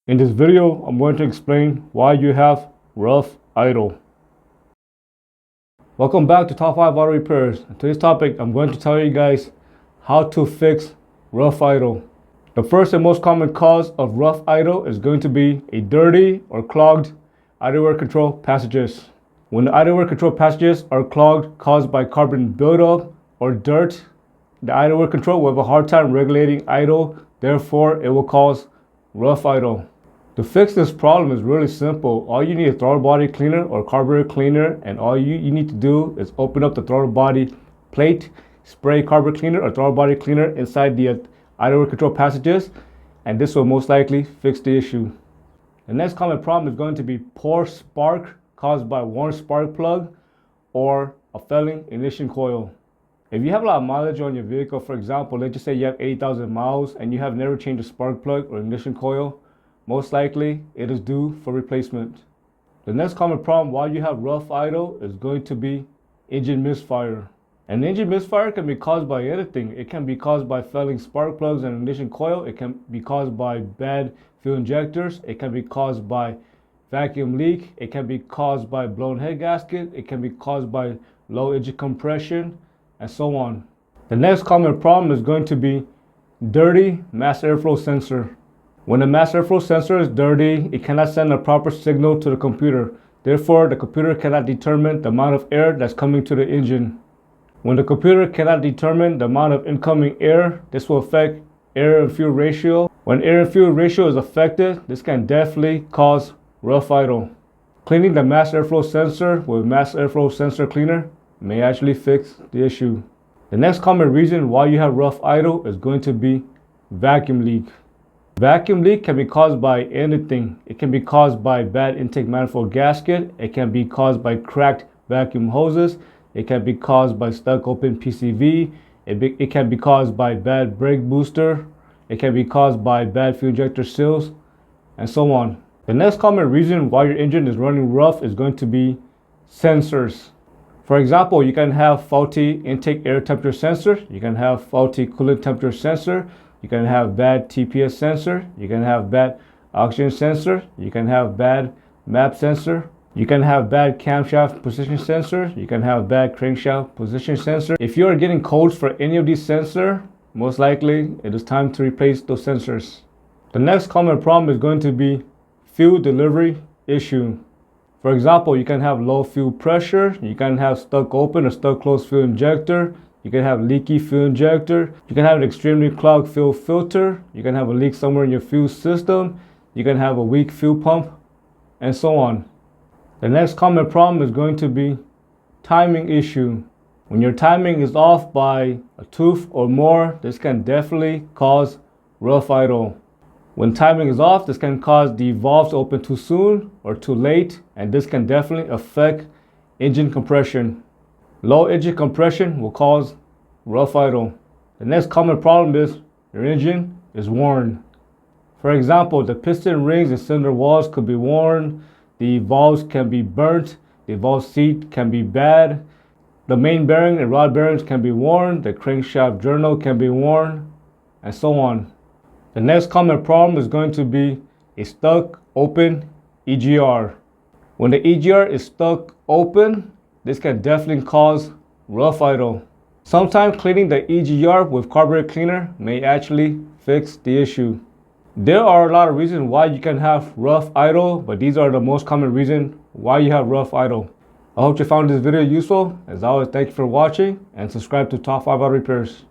In this video, I'm going to explain why you have rough idle. Welcome back to Top 5 Auto Repairs. In today's topic, I'm going to tell you guys how to fix rough idle. The first and most common cause of rough idle is going to be a dirty or clogged idle control passages. When the idle control passages are clogged, caused by carbon buildup or dirt, the idle control will have a hard time regulating idle, therefore it will cause rough idle. To fix this problem is really simple. All you need is throttle body cleaner or carburetor cleaner, and all you need to do is open up the throttle body plate, spray carburetor cleaner or throttle body cleaner inside the idle control passages, and this will most likely fix the issue. The next common problem is going to be poor spark caused by worn spark plug or a failing ignition coil. If you have a lot of mileage on your vehicle, for example, let's just say you have 80,000 miles and you have never changed a spark plug or ignition coil, most likely it is due for replacement. The next common problem while you have rough idle is going to be engine misfire. An engine misfire can be caused by anything. It can be caused by failing spark plugs and ignition coil. It can be caused by bad fuel injectors. It can be caused by vacuum leak. It can be caused by blown head gasket. It can be caused by low engine compression, and so on. The next common problem is going to be dirty mass airflow sensor. When the mass airflow sensor is dirty, it cannot send a proper signal to the computer. Therefore, the computer cannot determine the amount of air that's coming to the engine. When the computer cannot determine the amount of incoming air, this will affect air and fuel ratio. When air and fuel ratio is affected, this can definitely cause rough idle. Cleaning the mass airflow sensor with mass airflow sensor cleaner may actually fix the issue. The next common reason why you have rough idle is going to be vacuum leak. Vacuum leak can be caused by anything. It can be caused by bad intake manifold gasket. It can be caused by cracked vacuum hoses. It can be caused by stuck open PCV. It can be caused by bad brake booster. It can be caused by bad fuel injector seals, and so on. The next common reason why your engine is running rough is going to be sensors. For example, you can have faulty intake air temperature sensor. You can have faulty coolant temperature sensor. You can have bad TPS sensor. You can have bad oxygen sensor. You can have bad map sensor. You can have bad camshaft position sensor. You can have bad crankshaft position sensor. If you are getting codes for any of these sensors, most likely it is time to replace those sensors. The next common problem is going to be fuel delivery issue. For example, you can have low fuel pressure. You can have stuck open or stuck closed fuel injector. You can have leaky fuel injector. You can have an extremely clogged fuel filter. You can have a leak somewhere in your fuel system. You can have a weak fuel pump, and so on. The next common problem is going to be timing issue. When your timing is off by a tooth or more, this can definitely cause rough idle. When timing is off, this can cause the valves to open too soon or too late, and this can definitely affect engine compression. Low engine compression will cause rough idle. The next common problem is your engine is worn. For example, the piston rings and cylinder walls could be worn, the valves can be burnt, the valve seat can be bad, the main bearing and rod bearings can be worn, the crankshaft journal can be worn, and so on. The next common problem is going to be a stuck open EGR. When the EGR is stuck open, this can definitely cause rough idle. Sometimes cleaning the EGR with carburetor cleaner may actually fix the issue. There are a lot of reasons why you can have rough idle, but these are the most common reasons why you have rough idle. I hope you found this video useful. As always, thank you for watching and subscribe to Top 5 Auto Repairs.